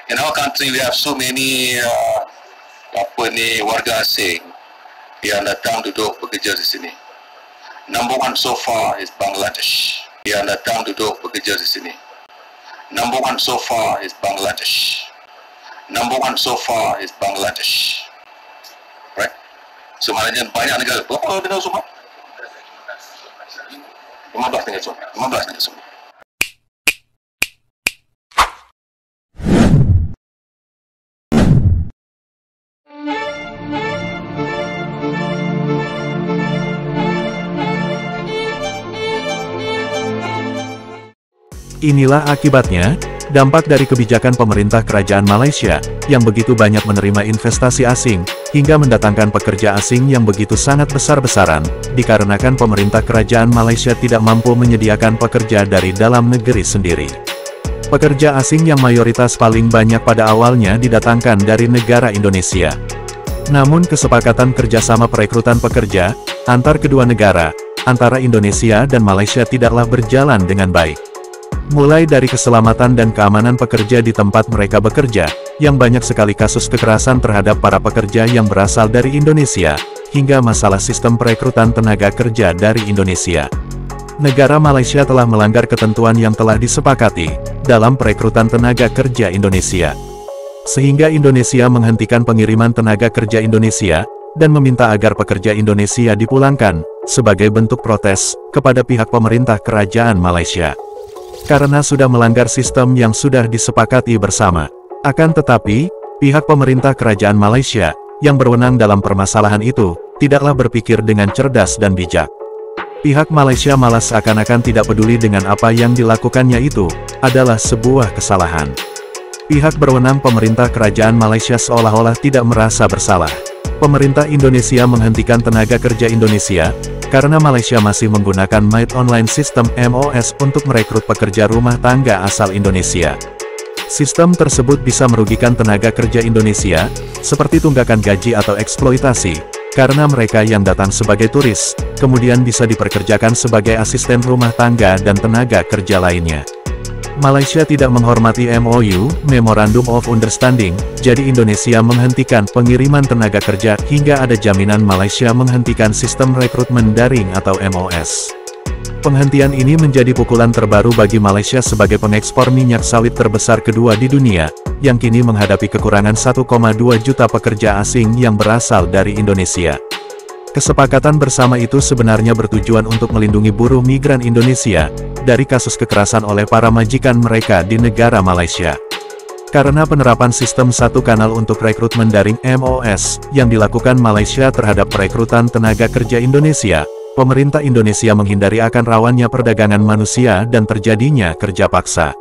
In our country, we have so many warga asing yang datang duduk bekerja di sini. Number one so far is Bangladesh. Yang datang duduk bekerja di sini. Number one so far is Bangladesh. Number one so far is Bangladesh. Right? So maknanya banyak negara. Berapa negara semua? 15 negara semua. 15 negara semua. Inilah akibatnya, dampak dari kebijakan pemerintah kerajaan Malaysia, yang begitu banyak menerima investasi asing, hingga mendatangkan pekerja asing yang begitu sangat besar-besaran, dikarenakan pemerintah kerajaan Malaysia tidak mampu menyediakan pekerja dari dalam negeri sendiri. Pekerja asing yang mayoritas paling banyak pada awalnya didatangkan dari negara Indonesia. Namun kesepakatan kerjasama perekrutan pekerja, antar kedua negara, antara Indonesia dan Malaysia tidaklah berjalan dengan baik. Mulai dari keselamatan dan keamanan pekerja di tempat mereka bekerja, yang banyak sekali kasus kekerasan terhadap para pekerja yang berasal dari Indonesia, hingga masalah sistem perekrutan tenaga kerja dari Indonesia. Negara Malaysia telah melanggar ketentuan yang telah disepakati, dalam perekrutan tenaga kerja Indonesia. Sehingga Indonesia menghentikan pengiriman tenaga kerja Indonesia, dan meminta agar pekerja Indonesia dipulangkan, sebagai bentuk protes, kepada pihak pemerintah kerajaan Malaysia. Karena sudah melanggar sistem yang sudah disepakati bersama. Akan tetapi, pihak pemerintah kerajaan Malaysia, yang berwenang dalam permasalahan itu, tidaklah berpikir dengan cerdas dan bijak. Pihak Malaysia malah seakan-akan tidak peduli dengan apa yang dilakukannya itu, adalah sebuah kesalahan. Pihak berwenang pemerintah kerajaan Malaysia seolah-olah tidak merasa bersalah. Pemerintah Indonesia menghentikan tenaga kerja Indonesia, karena Malaysia masih menggunakan Maid Online System MOS untuk merekrut pekerja rumah tangga asal Indonesia. Sistem tersebut bisa merugikan tenaga kerja Indonesia, seperti tunggakan gaji atau eksploitasi, karena mereka yang datang sebagai turis, kemudian bisa diperkerjakan sebagai asisten rumah tangga dan tenaga kerja lainnya. Malaysia tidak menghormati MOU, Memorandum of Understanding, jadi Indonesia menghentikan pengiriman tenaga kerja hingga ada jaminan Malaysia menghentikan sistem rekrutmen daring atau MOS. Penghentian ini menjadi pukulan terbaru bagi Malaysia sebagai pengekspor minyak sawit terbesar kedua di dunia, yang kini menghadapi kekurangan 1,2 juta pekerja asing yang berasal dari Indonesia. Kesepakatan bersama itu sebenarnya bertujuan untuk melindungi buruh migran Indonesia, dari kasus kekerasan oleh para majikan mereka di negara Malaysia. Karena penerapan sistem satu kanal untuk rekrutmen daring MOS, yang dilakukan Malaysia terhadap perekrutan tenaga kerja Indonesia, pemerintah Indonesia menghindari akan rawannya perdagangan manusia dan terjadinya kerja paksa.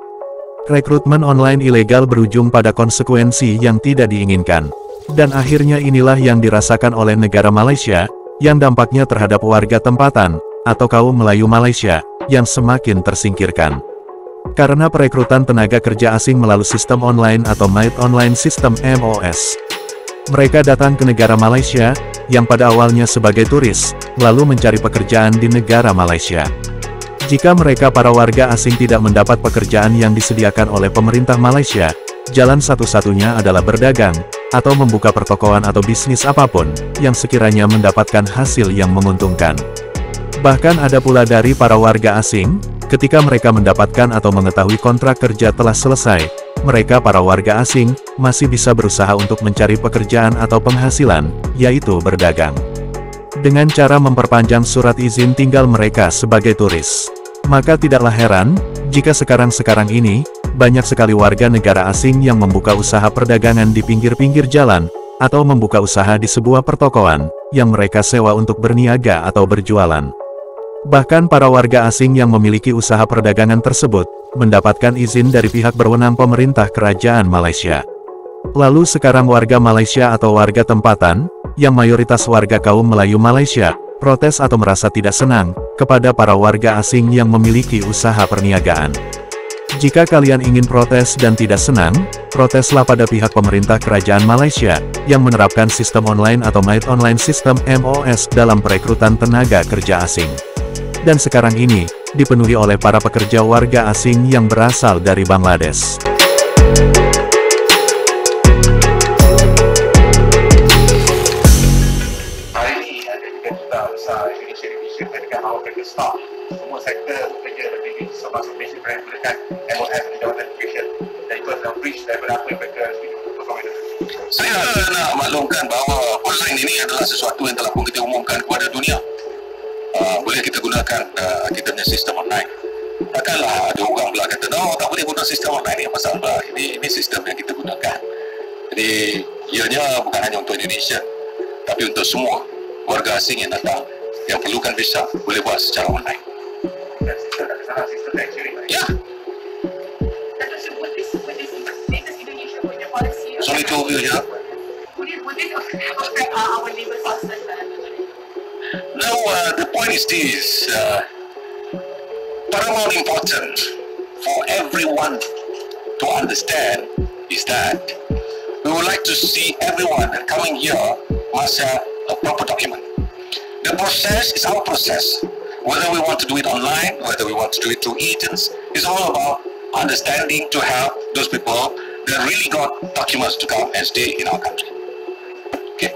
Rekrutmen online ilegal berujung pada konsekuensi yang tidak diinginkan. Dan akhirnya inilah yang dirasakan oleh negara Malaysia, yang dampaknya terhadap warga tempatan, atau kaum Melayu Malaysia, yang semakin tersingkirkan. Karena perekrutan tenaga kerja asing melalui sistem online atau Maid Online System MOS. Mereka datang ke negara Malaysia, yang pada awalnya sebagai turis, lalu mencari pekerjaan di negara Malaysia. Jika mereka para warga asing tidak mendapat pekerjaan yang disediakan oleh pemerintah Malaysia, jalan satu-satunya adalah berdagang, atau membuka pertokoan atau bisnis apapun, yang sekiranya mendapatkan hasil yang menguntungkan. Bahkan ada pula dari para warga asing, ketika mereka mendapatkan atau mengetahui kontrak kerja telah selesai, mereka para warga asing, masih bisa berusaha untuk mencari pekerjaan atau penghasilan, yaitu berdagang. Dengan cara memperpanjang surat izin tinggal mereka sebagai turis. Maka tidaklah heran, jika sekarang ini, banyak sekali warga negara asing yang membuka usaha perdagangan di pinggir-pinggir jalan, atau membuka usaha di sebuah pertokoan, yang mereka sewa untuk berniaga atau berjualan. Bahkan para warga asing yang memiliki usaha perdagangan tersebut, mendapatkan izin dari pihak berwenang pemerintah kerajaan Malaysia. Lalu sekarang warga Malaysia atau warga tempatan, yang mayoritas warga kaum Melayu Malaysia, protes atau merasa tidak senang, kepada para warga asing yang memiliki usaha perniagaan. Jika kalian ingin protes dan tidak senang, proteslah pada pihak pemerintah kerajaan Malaysia, yang menerapkan sistem online atau Maid Online System MOS dalam perekrutan tenaga kerja asing. Dan sekarang ini, dipenuhi oleh para pekerja warga asing yang berasal dari Bangladesh. sektor bekerja lebih termasuk basic perhatikan MOF dan Jabatan Education dan itu adalah bridge daripada apa yang mereka perform itu. Saya nak maklumkan bahawa online ini adalah sesuatu yang telah pun kita umumkan kepada dunia. Boleh kita gunakan kita punya sistem online. Takkanlah ada orang pula kata, no, tak boleh guna sistem online ni, pasal apa? Ini sistem yang kita gunakan. Jadi, ianya bukan hanya untuk Indonesia, tapi untuk semua warga asing yang datang, yang perlukan visa, boleh buat secara online. Dan sistem tak kesalahan, sistem actually. Ya. Sorry to you, ya. Would it affect our labor costs? No, the point is this. Paramount important for everyone to understand is that we would like to see everyone that coming here must have a proper document. The process is our process. Whether we want to do it online, whether we want to do it through agents, it's all about understanding to have those people that really got documents to come and stay in our country. Okay.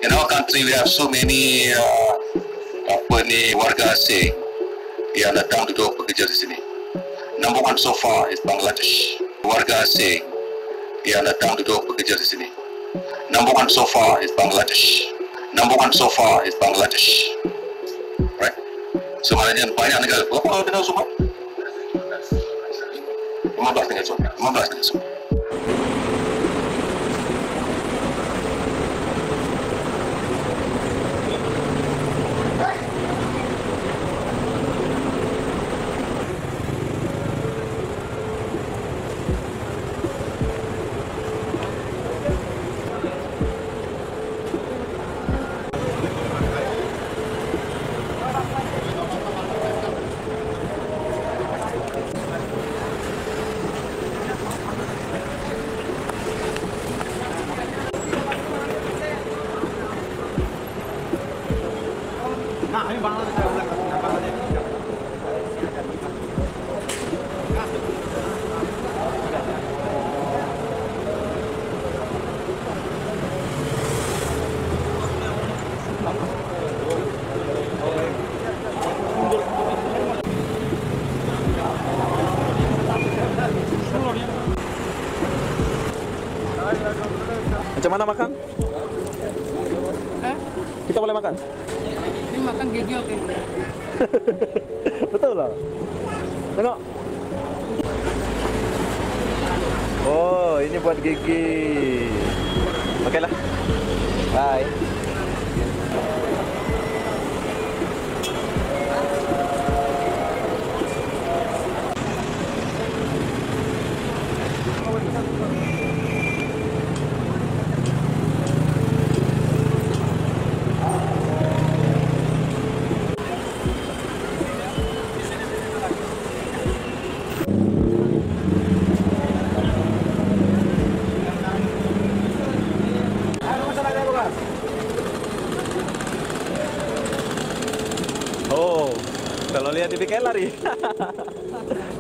In our country, we have so many warga asing yang datang duduk bekerja di sini. Number one so far is Bangladesh. Warga asing yang datang duduk bekerja di sini. Number one so far is Bangladesh. Number one so far is Bangladesh. Right? So maknanya banyak negara. Berapa negara semua? 15 negara semua. 15 negara semua. Macam mana makan? Kita boleh makan? Ini makan gigi oke. Betul lah. Tengok. Oh, ini buat gigi. Oke lah. Bye. Oh, kalau lihat di PKL lari.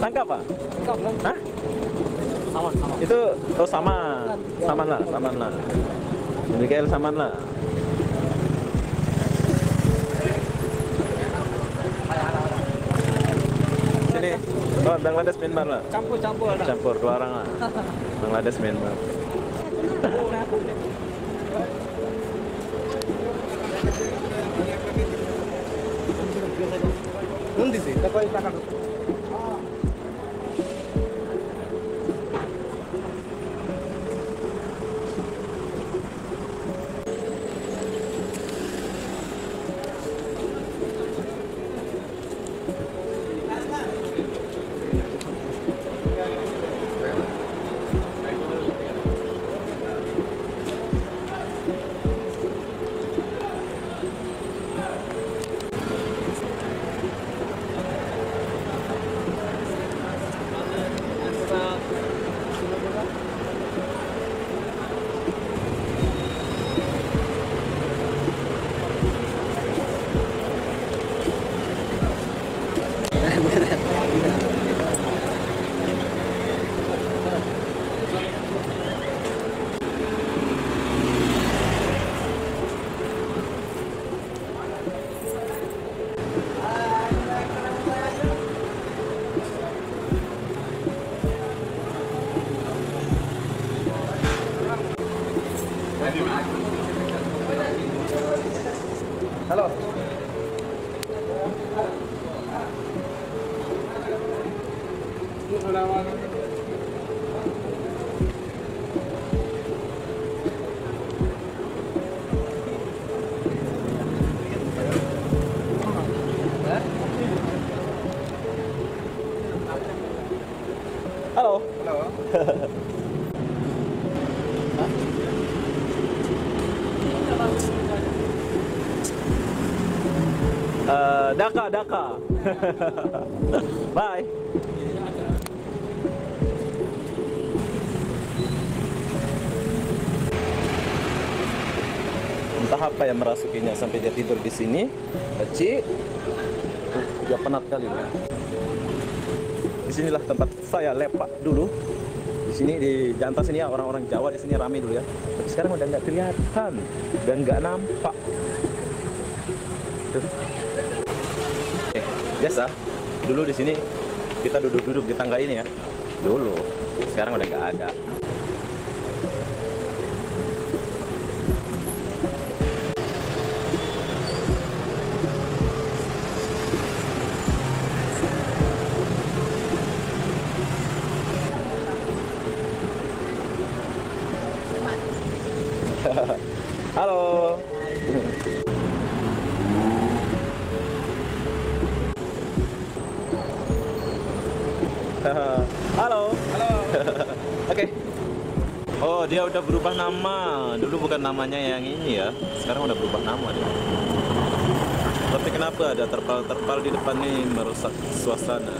Tangkap Pak? Tangkap lah. Hah? Sama. Itu oh sama. Saman lah. Di PKL saman lah. Sini. Oh, Bangladesh Myanmar lah. Campur lah. Campur dua orang lah. Bangladesh Myanmar. Nanti sih, tapi takkan. Halo. Daka. Bye. Entah apa yang merasukinya sampai dia tidur di sini. Kecil. Dia penat kali. Disinilah tempat saya lepak dulu. Di sini di Jantan sini ya, orang-orang Jawa di sini ramai dulu ya. Tapi sekarang udah nggak kelihatan dan nggak nampak. Tuh. Biasa. Dulu di sini kita duduk-duduk di tangga ini ya. Dulu. Sekarang udah nggak ada. Halo. Halo. Oke. Oh, dia udah berubah nama. Dulu bukan namanya yang ini ya. Sekarang udah berubah nama dia. Tapi kenapa ada terpal-terpal di depan nih merusak suasana?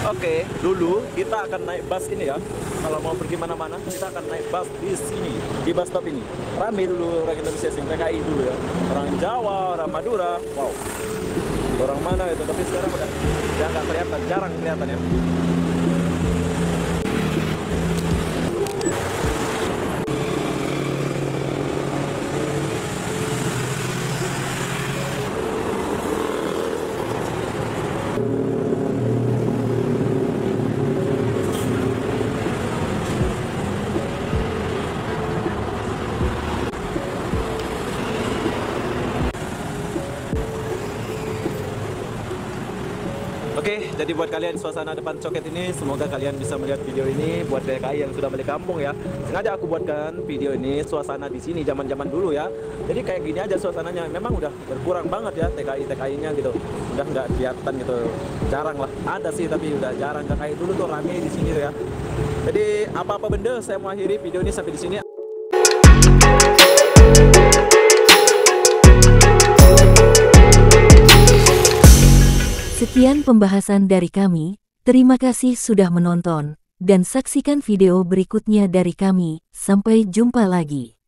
Oke, dulu kita akan naik bus ini ya. Kalau mau pergi mana-mana, kita akan naik bus di sini, di bus stop ini. Rame dulu orang Indonesia sing PKI dulu ya. Orang Jawa, orang Madura, wow. Orang mana itu? Tapi sekarang udah nggak kelihatan, jarang kelihatan ya. Oke, jadi buat kalian suasana depan Coket ini, semoga kalian bisa melihat video ini buat TKI yang sudah balik kampung ya. Sengaja aku buatkan video ini suasana di sini zaman-zaman dulu ya. Jadi kayak gini aja suasananya. Memang udah berkurang banget ya TKI-TKI-nya gitu. Udah nggak kelihatan gitu. Jarang lah. Ada sih tapi udah jarang. Kayak dulu tuh rame di sini tuh ya. Jadi apa-apa benda saya mau akhiri video ini sampai di sini. Sekian pembahasan dari kami, terima kasih sudah menonton, dan saksikan video berikutnya dari kami, sampai jumpa lagi.